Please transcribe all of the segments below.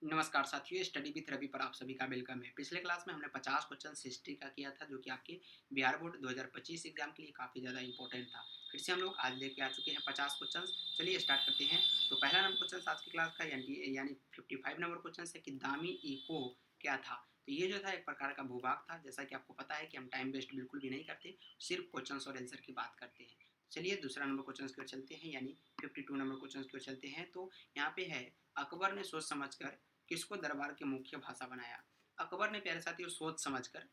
नमस्कार साथियों, study with Ravi पर आप सभी का वेलकम है। पिछले क्लास में हमने 50 क्वेश्चन हिस्ट्री का किया था, जो कि आपके बिहार बोर्ड 2025 एग्जाम के लिए काफ़ी ज़्यादा इंपॉर्टेंट था। फिर से हम लोग आज लेके आ चुके हैं 50 क्वेश्चन। चलिए स्टार्ट करते हैं। तो पहला नंबर क्वेश्चन आज की क्लास का यानी 55 नंबर क्वेश्चन है कि दामी इको क्या था। तो ये जो था एक प्रकार का भूभाग था। जैसा कि आपको पता है कि हम टाइम वेस्ट बिल्कुल भी नहीं करते, सिर्फ क्वेश्चन और आंसर की बात करते हैं। चलिए दूसरा नंबर क्वेश्चन की ओर चलते हैं, यानी 52 नंबर क्वेश्चन की ओर चलते हैं। तो यहाँ पे है, अकबर ने सोच समझकर किसको दरबार की मुख्य भाषा बनाया। अकबर ने प्यारे साथियों सोच समझकर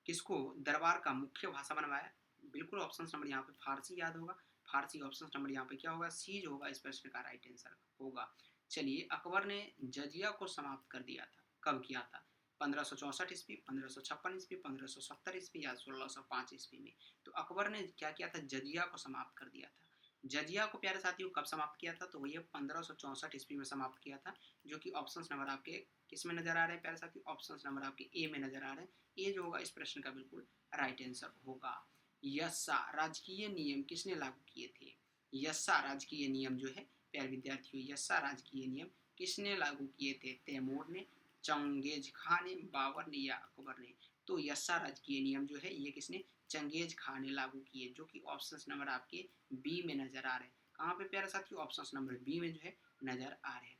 किसको दरबार का मुख्य भाषा बनवाया। बिल्कुल ऑप्शन नंबर यहाँ पे फारसी याद होगा। फारसी ऑप्शन नंबर यहाँ पे क्या होगा, सी जो होगा इस प्रश्न का राइट आंसर होगा। चलिए, अकबर ने जजिया को समाप्त कर दिया था, कब किया था? 1564 ईस्वी, 1556 ईस्वी, 1570 ईस्वी या 1605 ईस्वी में। तो अकबर ने क्या किया था, जजिया को समाप्त कर दिया था। जजिया को प्यारे साथियों कब समाप्त किया था? तो वही 1564 ईस्वी में समाप्त किया था, जो कि ऑप्शन नंबर आपके किस में नजर आ रहे हैं प्यारे साथियों? ऑप्शन नंबर आपके ए में नजर आ रहे हैं। ये जो होगा इस प्रश्न का बिल्कुल राइट आंसर होगा। यस्सा राजकीय नियम किसने लागू किए थे? यस्सा राजकीय नियम जो है प्यारे विद्यार्थियों, यस्सा राजकीय नियम किसने लागू किए थे? तैमूर ने, चंगेज खान ने, बाबर ने या अकबर ने? तो यस्सा राजकीय नियम जो है ये किसने? चंगेज खान ने लागू किए, जो कि ऑप्शन नंबर आपके बी में नजर आ रहे हैं। कहाँ पे प्यारे साथियों? ऑप्शन नंबर बी में जो है नजर आ रहे हैं।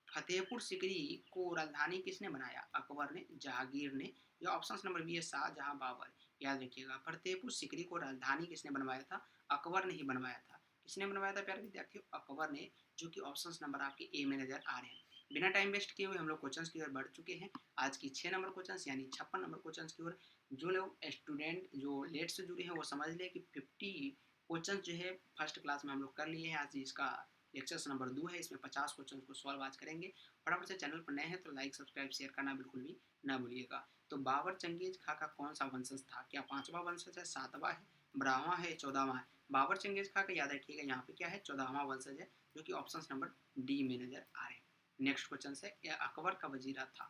फतेहपुर सिकरी को राजधानी किसने बनाया? अकबर ने, जहांगीर ने या ऑप्शन नंबर बी है शाहजहां बाबर? याद रखिएगा, फतेहपुर सिकरी को राजधानी किसने बनवाया था? अकबर ने ही बनवाया था। किसने बनवाया था प्यारे विद्यार्थियों? अकबर ने, जो कि ऑप्शन नंबर आपके ए में नजर आ रहे हैं। बिना टाइम वेस्ट किए हुए हम लोग क्वेश्चन की ओर बढ़ चुके हैं। आज की 6 नंबर क्वेश्चन यानी 56 नंबर क्वेश्चन की ओर। जो लोग स्टूडेंट जो लेट से जुड़े हैं वो समझ ले कि 50 क्वेश्चन जो है फर्स्ट क्लास में हम लोग कर लिए हैं। आज इसका लेक्चर नंबर 2 है, इसमें 50 क्वेश्चन को सॉल्व आज करेंगे। फटाफट से चैनल पर नए हैं तो लाइक सब्सक्राइब शेयर करना बिल्कुल भी ना भूलिएगा। तो बाबर चंगेज खा का कौन सा वंशज था? क्या 5वां वंशज है, 7वां है, 12वां है, 14वां है? बाबर चंगेज खा का याद रखिएगा यहाँ पे क्या है, 14वां वंशज है, जो कि ऑप्शन नंबर डी में नजर आ रहे हैं। नेक्स्ट क्वेश्चन है, यह अकबर का वजीरा था।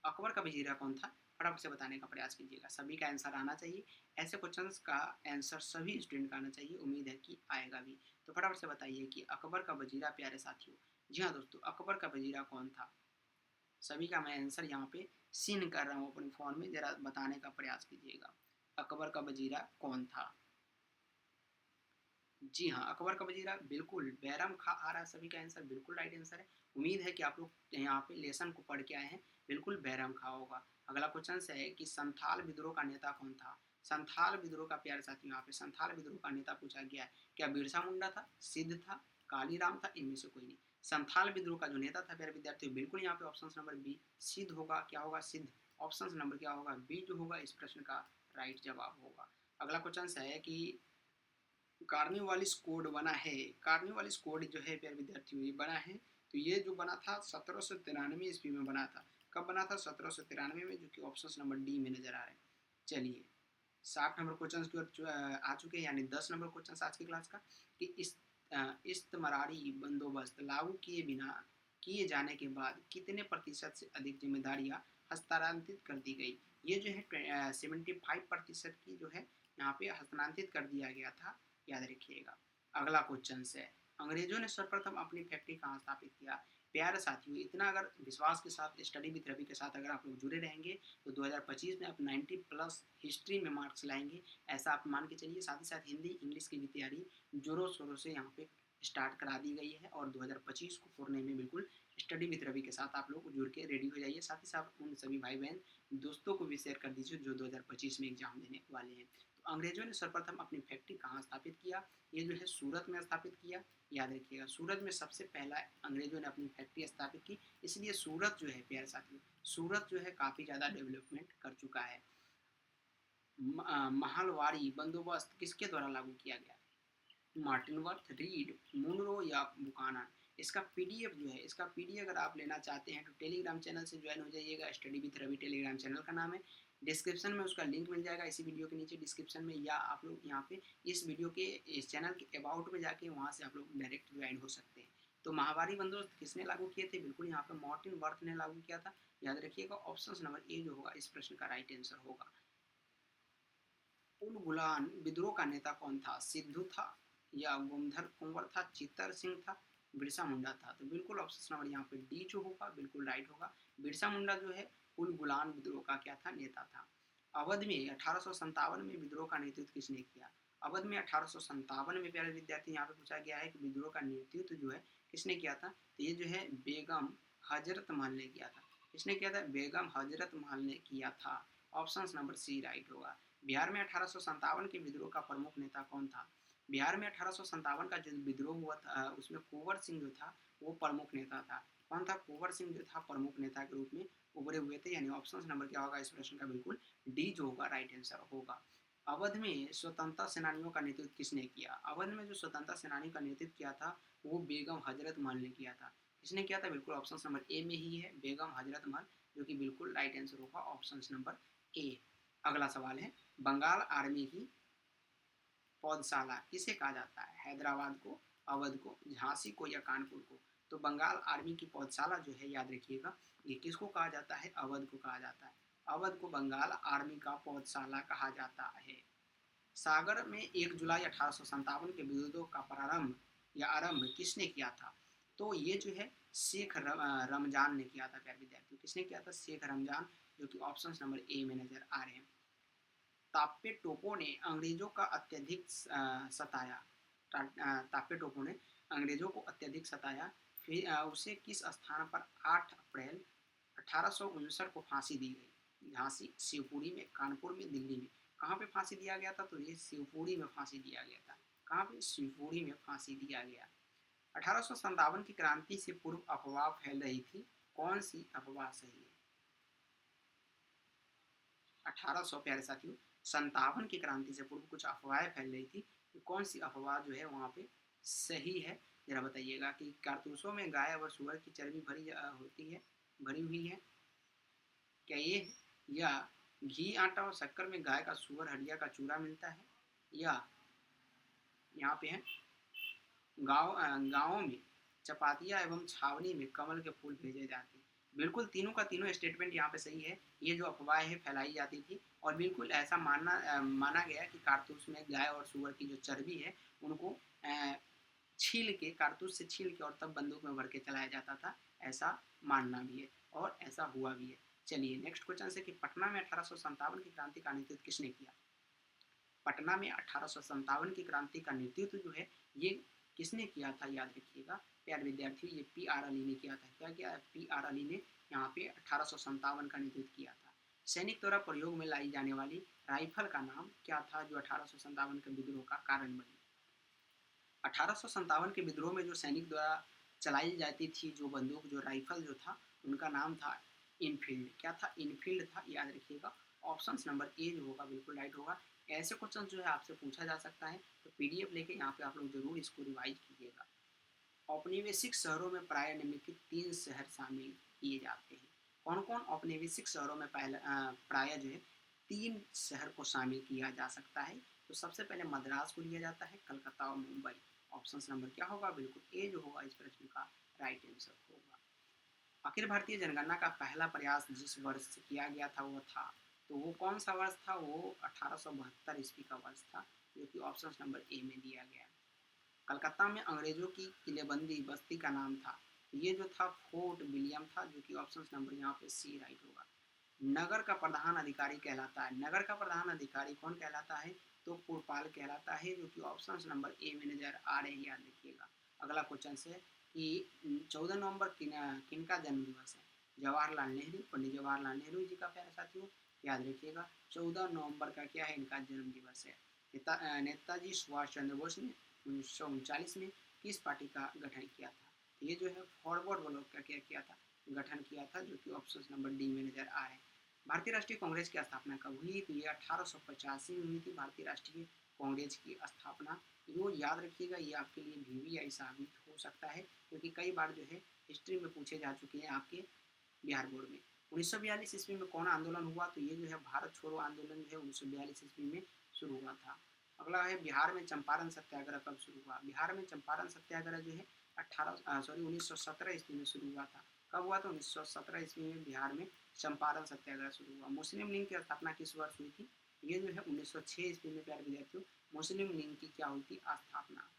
तो अकबर का वजीरा कौन था? फटाफट से बताने का प्रयास कीजिएगा, सभी का आंसर आना चाहिए। ऐसे क्वेश्चंस का आंसर सभी स्टूडेंट का आना चाहिए, उम्मीद है कि आएगा भी। तो फटाफट से बताइए कि अकबर का वजीरा प्यारे साथियों। जी हाँ दोस्तों, अकबर का वजीरा कौन था? सभी का मैं आंसर यहाँ पे सीन कर रहा हूँ अपने फोन में, जरा बताने का प्रयास कीजिएगा। अकबर का वजीरा कौन था? जी हाँ, अकबर का वजीरा बिल्कुल बैरम खां आ रहा है, सभी का आंसर बिल्कुल राइट आंसर है। उम्मीद है कि आप लोग यहाँ पे लेसन को पढ़ के आए हैं, बिल्कुल बैरम खां होगा। अगला क्वेश्चन है कि संथाल विद्रोह का नेता कौन था? संथाल विद्रोह का प्यारे साथी, यहाँ पे संथाल विद्रोह का नेता पूछा गया है। क्या बिरसा मुंडा था, सिद्ध था, कालीराम था, इनमें से कोई नहीं। संथाल विद्रोह का जो नेता था प्यारे विद्यार्थी, बिल्कुल यहाँ पे ऑप्शन नंबर बी सिद्ध होगा। क्या होगा? सिद्ध। ऑप्शन नंबर क्या होगा? बी जो होगा इस प्रश्न का राइट जवाब होगा। अगला क्वेश्चन है कि कार्निवालिस कोड बना है। कार्निवालिस कोड जो है प्यारे विद्यार्थियों ये बना है, तो ये जो बना था 1793 ईस्वी में बना था। कब बना था? 1793 में, जो कि ऑप्शन नंबर डी में नजर आ रहे हैं। चलिए 60 नंबर क्वेश्चन की ओर आ चुके हैं, यानी 10 नंबर क्वेश्चन आज की क्लास का कि इस्तमरारी बंदोबस्त लागू किए बिना किए जाने के बाद कितने प्रतिशत से अधिक जिम्मेदारियां हस्तांतरित कर दी गई? ये जो है 75% की जो है यहाँ पे हस्तांतरित कर दिया गया था, याद रखिएगा। अगला क्वेश्चन है, अंग्रेजों ने सर्वप्रथम अपनी फैक्ट्री कहाँ स्थापित किया? प्यारे साथियों, इतना अगर विश्वास के साथ स्टडी विद रवि के साथ अगर आप लोग जुड़े रहेंगे तो 2025 में आप 90 प्लस हिस्ट्री में मार्क्स लाएंगे, ऐसा आप मान के चलिए। साथ ही साथ हिंदी इंग्लिश की भी तैयारी जोरों शोरों से यहाँ पे स्टार्ट करा दी गई है, और 2025 को फोड़ने में बिल्कुल स्टडी विद रवि के साथ आप लोग जुड़ के रेडी हो जाइए। साथ ही साथ उन सभी भाई बहन दोस्तों को भी शेयर कर दीजिए जो 2025 में एग्जाम देने वाले हैं। तो अंग्रेजों ने सर्वप्रथम अपनी फैक्ट्री कहाँ स्थापित किया? ये जो है सूरत में स्थापित किया, याद रखिएगा। सूरत में सबसे पहला अंग्रेजों ने अपनी फैक्ट्री स्थापित की, इसलिए सूरत जो है प्यारे साथियों, सूरत जो है काफ़ी ज़्यादा डेवलपमेंट कर चुका है। महलवारी बंदोबस्त किसके द्वारा लागू किया गया? मार्टिन वर्थ, रीड, मुनरो या बुकानन? इसका पीडीएफ जो है, इसका पीडीएफ अगर आप लेना चाहते हैं तो टेलीग्राम चैनल से ज्वाइन हो जाइएगा। Study with Ravi Telegram channel का नाम है। डिस्क्रिप्शन में उसका लिंक मिल जाएगा, इसी वीडियो के नीचे डिस्क्रिप्शन में, या आप लोग यहाँ पे इस वीडियो के इस चैनल के अबाउट में जाके वहाँ से आप लोग डायरेक्ट ज्वाइन हो सकते हैं। तो महावारी बंदोबस्त किसने लागू किए थे? बिल्कुल यहाँ पे मार्टिन वर्थ ने लागू किया था, याद रखिएगा। ऑप्शन नंबर ए जो होगा इस प्रश्न का राइट आंसर होगा। उलगुलान विद्रोह का नेता कौन था? सिद्धू था या गोमधर कुंवर था, चित्तर सिंह था, बिरसा मुंडा था। तो बिल्कुल ऑप्शन नंबर यहाँ पे डी जो होगा बिल्कुल राइट होगा। बिरसा मुंडा जो है उल गुलान विद्रोह का क्या था, नेता था। अवध में 1857 में विद्रोह का नेतृत्व किसने किया? अवध में 1857 में, प्यारे विद्यार्थी, यहाँ पे पूछा गया है कि विद्रोह का नेतृत्व जो है किसने किया था? तो ये जो है बेगम हजरत महल ने किया था। किसने किया था? बेगम हजरत महल ने किया था। ऑप्शन नंबर सी राइट होगा। बिहार में 1857 के विद्रोह का प्रमुख नेता कौन था? बिहार में 1857 का जो विद्रोह हुआ था उसमें कुंवर सिंह जो था वो प्रमुख नेता था। कौन था? कुंवर सिंह जो था प्रमुख नेता के रूप में उभरे हुए थे। यानी ऑप्शन नंबर क्या होगा इस प्रश्न का? बिल्कुल डी जो होगा राइट आंसर होगा। अवध में स्वतंत्रता सेनानियों का नेतृत्व किसने किया? अवध में जो स्वतंत्रता सेनानी का नेतृत्व किया था वो बेगम हजरत महल ने किया था। किसने किया था? बिल्कुल ऑप्शन नंबर ए में ही है, बेगम हजरत महल, जो कि बिल्कुल राइट आंसर होगा ऑप्शन नंबर ए। अगला सवाल है, बंगाल आर्मी की पौधशाला किसे कहा जाता है? हैदराबाद को, अवध को, झांसी को या कानपुर को? तो बंगाल आर्मी की पौधशाला जो है याद रखिएगा ये किसको कहा जाता है? अवध को कहा जाता है। अवध को बंगाल आर्मी का पौधशाला कहा जाता है। सागर में 1 जुलाई 1857 के विरोधों का प्रारंभ या आरंभ किसने किया था? तो ये जो है शेख रमजान ने किया था। प्यारे विद्यार्थियों, किसने किया था? शेख रमजान, जो कि ऑप्शन नंबर ए में नजर आ रहे हैं। ताप्पे टोपो ने अंग्रेजों का अत्यधिक सताया। ताप्पे टोपो ने अंग्रेजों को अत्यधिक सताया। फिर उसे किस स्थान पर 8 अप्रैल 1859 को फांसी दी गई? झांसी, शिवपुरी में, कानपुर में, दिल्ली में? कहाँ पे फांसी दिया गया था? तो ये शिवपुरी में फांसी दिया गया था। कहाँ पे? शिवपुरी में फांसी दिया गया। 1857 की क्रांति से पूर्व अफवाह फैल रही थी, कौन सी अफवाह सही है? 1800, प्यारे साथियों, 57 की क्रांति से पूर्व कुछ अफवाहें फैल रही थी, तो कौन सी अफवाह जो है वहाँ पे सही है? जरा बताइएगा कि कारतूसों में गाय और सुअर की चर्बी होती है, भरी हुई है, क्या ये है? या घी, आटा और शक्कर में गाय का सुअर हड्डिया का चूरा मिलता है? या यहाँ पे है गाँवों में चपातिया एवं छावनी में कमल के फूल भेजे जाते हैं? बिल्कुल तीनों का तीनों स्टेटमेंट यहाँ पे सही है। ये जो अफवाहें फैलाई जाती थी और बिल्कुल ऐसा माना गया कि कारतूस में गाय और सुअर की जो चर्बी है उनको छील के, कारतूस से छील के और तब बंदूक में भर के चलाया जाता था, ऐसा मानना भी है और ऐसा हुआ भी है। चलिए नेक्स्ट क्वेश्चन से कि पटना में 1857 की क्रांति का नेतृत्व किसने किया? पटना में 1857 की क्रांति का नेतृत्व जो है ये किसने किया था? याद रखिएगा प्यारे विद्यार्थियों, ये पी.आर. अली ने किया था। क्या किया? पी.आर. अली ने यहाँ पे 1857 का नेतृत्व किया था। सैनिक द्वारा प्रयोग में लाई जाने वाली राइफल का नाम क्या था जो 1857 के विद्रोह का कारण बनी? 1857 के विद्रोह में जो सैनिक द्वारा चलाई जाती थी जो बंदूक, जो राइफल जो था, उनका नाम था इनफील्ड। क्या था? इनफील्ड था, याद रखिएगा। ऑप्शन नंबर ए जो होगा बिल्कुल राइट होगा। ऐसे क्वेश्चन जो है आपसे पूछा जा सकता है, तो पीडीएफ लेके यहाँ पे आप लोग जरूर इसको रिवाइज कीजिएगा। औपनिवेशिक शहरों में प्राय निम्नलिखित 3 शहर शामिल किए जाते हैं। कौन कौन औपनिवेशिक शहरों में प्राय जो है 3 शहर को शामिल किया जा सकता है? तो सबसे पहले मद्रास को लिया जाता है, कलकत्ता और मुंबई। ऑप्शन नंबर क्या होगा? बिल्कुल ए जो होगा इस प्रश्न का राइट आंसर होगा। अखिल भारतीय जनगणना का पहला प्रयास जिस वर्ष किया गया था वो था, तो वो कौन सा वर्ष था? वो 1872 ईस्वी का वर्ष था, जो कि ऑप्शन नंबर ए में दिया गया है। कलकत्ता में अंग्रेजों की किलेबंदी बस्ती का नाम था, ये जो था फोर्ट विलियम था, जो कि ऑप्शन नंबर यहाँ पे सी राइट होगा। नगर का प्रधान अधिकारी कहलाता है, नगर का प्रधान अधिकारी कौन कहलाता है? तो पुरपाल कहलाता है, जो कि ऑप्शन नंबर ए में नजर आ रहे हैं, याद रखिएगा। अगला क्वेश्चन है कि 14 नवंबर किनका जन्म दिवस है? जवाहरलाल नेहरू, पंडित जवाहरलाल नेहरू जी का, प्यारे साथियों याद रखिएगा 14 नवंबर का क्या है इनका जन्म दिवस है। नेताजी सुभाष चंद्र बोस ने 1939 में किस पार्टी का गठन किया था? ये जो है फॉरवर्ड ब्लॉक का क्या किया था? गठन किया था, जो कि ऑप्शन नंबर डी में नजर आ रहे हैं। भारतीय राष्ट्रीय कांग्रेस की स्थापना कब हुई? तो ये 1885 में हुई थी भारतीय राष्ट्रीय कांग्रेस की स्थापना। यो याद रखिएगा, ये आपके लिए वीवीआई साबित हो सकता है, क्योंकि कई बार जो है हिस्ट्री में पूछे जा चुके हैं आपके बिहार बोर्ड में। 1942 ईस्वी में कौन आंदोलन हुआ? तो ये जो है भारत छोड़ो आंदोलन जो है 1942 ईस्वी में शुरू हुआ था। अगला है बिहार में चंपारण सत्याग्रह कब शुरू हुआ? बिहार में चंपारण सत्याग्रह जो है 1917 ईस्वी में शुरू हुआ था। कब हुआ? तो 1917 ईस्वी में बिहार में चंपारण सत्याग्रह शुरू हुआ। मुस्लिम लीग की स्थापना किस वर्ष हुई थी? ये जो है 1906 ईस्वी में, प्यारे विद्यार्थियों, मुस्लिम लीग की क्या हुई थी? स्थापना।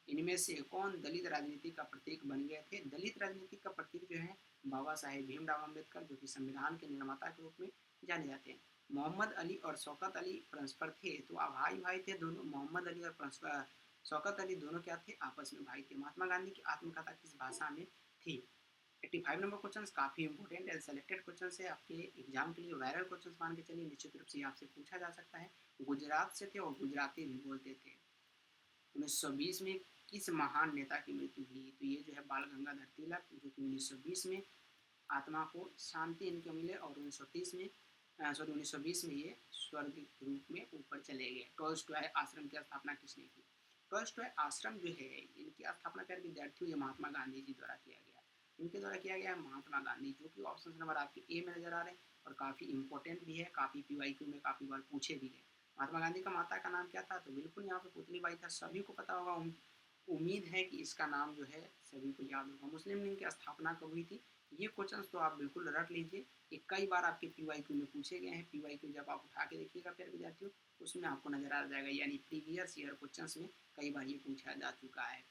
इनमें से कौन दलित राजनीति का प्रतीक बन गए थे? दलित राजनीति का प्रतीक जो है बाबा साहेब भीमराव अम्बेडकर, जो कि संविधान के निर्माता के रूप में जाने जाते हैं। मोहम्मद अली और शौकत अली परस्पर थे, तो भाई भाई थे दोनों। मोहम्मद अली और शौकत अली दोनों क्या थे? आपस में भाई थे। महात्मा गांधी की आत्मकथा किस भाषा में थी? 85 नंबर क्वेश्चन काफी इंपोर्टेंट एंड सेलेक्टेड क्वेश्चन है, आपके एग्जाम के लिए वायरल क्वेश्चन मान के चलिए, निश्चित रूप से आपसे पूछा जा सकता है। गुजरात से थे और गुजराती भी बोलते थे। 1920 में किस महान नेता की मृत्यु हुई? तो ये जो है बाल गंगाधर तिलक, जो कि 1920 में आत्मा को शांति इनके मिले और 1930 में 1920 में ये स्वर्ग रूप में ऊपर चले गए। टॉलस्टॉय आश्रम की स्थापना किसने की? टॉलस्टॉय आश्रम जो है इनकी स्थापना कर विद्यार्थियों या महात्मा गांधी जी द्वारा किया गया। इनके द्वारा किया गया महात्मा गांधी, जो कि ऑप्शन नंबर आपके ए में नजर आ रहे हैं और काफ़ी इंपॉर्टेंट भी है, काफ़ी पीवाईक्यू में काफ़ी बार पूछे भी गए। महात्मा गांधी का माता का नाम क्या था? तो बिल्कुल यहाँ पे पुतली बाई था, सभी को पता होगा। उम्मीद है कि इसका नाम जो है सभी को याद होगा। मुस्लिम लीग की स्थापना कब हुई थी? ये क्वेश्चंस तो आप बिल्कुल रख लीजिए, ये कई बार आपके पीवाईक्यू में पूछे गए हैं। पीवाईक्यू जब आप उठा के देखिएगा फिर विद्यार्थियों, उसमें आपको नजर आ जाएगा, यानी प्रीवियस ईयर क्वेश्चंस में कई बार ये पूछा जा चुका है।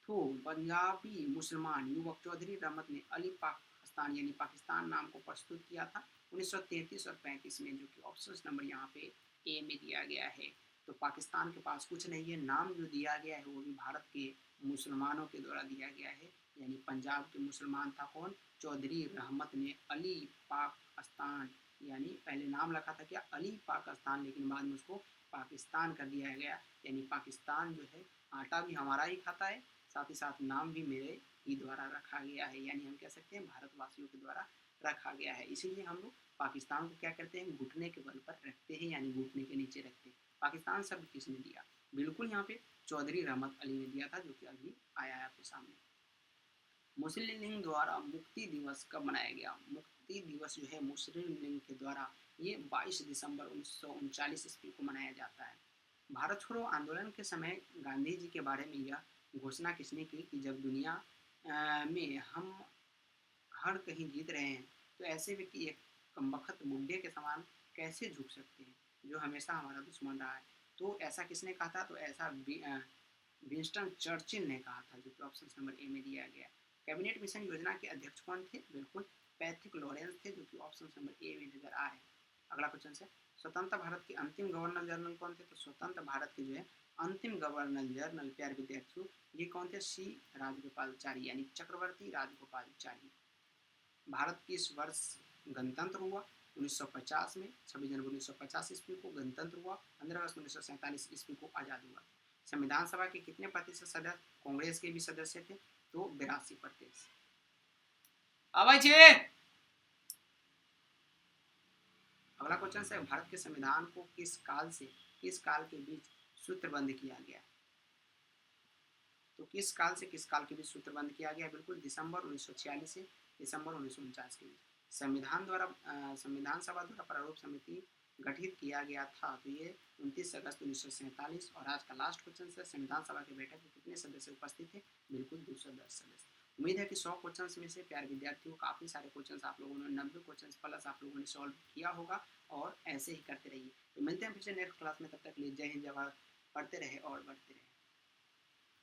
तो पंजाबी मुसलमान युवक चौधरी रहमत ने अली पाकिस्तान यानी पाकिस्तान नाम को प्रस्तुत किया था 1933 और 35 में, जो कि ऑप्शन नंबर यहाँ पे ए में दिया गया है। तो पाकिस्तान के पास कुछ नहीं है, नाम जो दिया गया है वो भी भारत के मुसलमानों के द्वारा दिया गया है, यानी पंजाब के मुसलमान था कौन? चौधरी रहमत ने अली पाकिस्तान, यानी पहले नाम रखा था क्या? अली पाकिस्तान, लेकिन बाद में उसको पाकिस्तान कर दिया गया। यानी पाकिस्तान जो है आटा भी हमारा ही खाता है, साथ ही साथ नाम भी मेरे ही द्वारा रखा गया है, यानी हम कह सकते हैं भारतवासियों के द्वारा रखा गया है। इसीलिए हम लोग पाकिस्तान को क्या करते हैं? घुटने के बल पर रखते हैं, यानी घुटने के नीचे रखते हैं। पाकिस्तान शब्द किसने दिया? बिल्कुल यहाँ पे चौधरी रहमत अली ने दिया था, जो कि अभी आया है आपके सामने। मुस्लिम लीग द्वारा मुक्ति दिवस कब मनाया गया? मुक्ति दिवस जो है मुस्लिम लीग के द्वारा ये 22 दिसंबर 1939 ईस्वी को मनाया जाता है। भारत छोड़ो आंदोलन के समय गांधी जी के बारे में यह घोषणा किसने की कि जब दुनिया में हम हर कहीं जीत रहे हैं, तो ऐसे व्यक्ति एक कमबख्त बुढ़े के समान कैसे झुक सकते हैं, जो हमेशा हमारा दुश्मन रहा है? तो ऐसा किसने कहा था? तो ऐसा विंस्टन चर्चिल ने कहा था, जो कि ऑप्शन नंबर ए में दिया गया। कैबिनेट मिशन योजना के अध्यक्ष कौन थे? बिल्कुल पैट्रिक लॉरेंस थे, जो कि ऑप्शन नंबर ए में नजर आ रहे हैं। अगला क्वेश्चन है, स्वतंत्र भारत के अंतिम गवर्नर जनरल कौन थे? तो स्वतंत्र भारत के जो है अंतिम गवर्नर जनरल, प्यारे विद्यार्थियों, ये कौन थे? सी राजगोपालचारी, यानी चक्रवर्ती राजगोपालचारी। भारत किस वर्ष गणतंत्र हुआ? 1950 में, 26 जनवरी 1950 ईस्वी को गणतंत्र हुआ। 15 अगस्त 1947 ईस्वी को आज़ाद हुआ। संविधान सभा के कितने प्रतिशत सदस्य कांग्रेस के भी सदस्य थे? तो 82%। अगला क्वेश्चन है, भारत के संविधान को किस काल के बीच सूत्रबद्ध किया गया? तो किस काल के बीच सूत्रबद्ध किया गया? बिल्कुल दिसंबर 1946 से दिसंबर 1949 के बीच। संविधान सभा द्वारा प्रारूप समिति गठित किया गया था, तो ये 29 अगस्त 1947। और आज का लास्ट क्वेश्चन है, संविधान सभा की बैठक में कितने सदस्य उपस्थित थे? बिल्कुल 210 सदस्य। उम्मीद है कि 100 क्वेश्चन में से प्यारे विद्यार्थियों काफ़ी सारे क्वेश्चन आप लोगों ने 90 क्वेश्चन प्लस आप लोगों ने सॉल्व किया होगा, और ऐसे ही करते रहिए। तो मिलते हैं फिर से नेक्स्ट क्लास में, तब तक के लिए जय हिंद, जय भारत। पढ़ते रहे और बढ़ते रहे।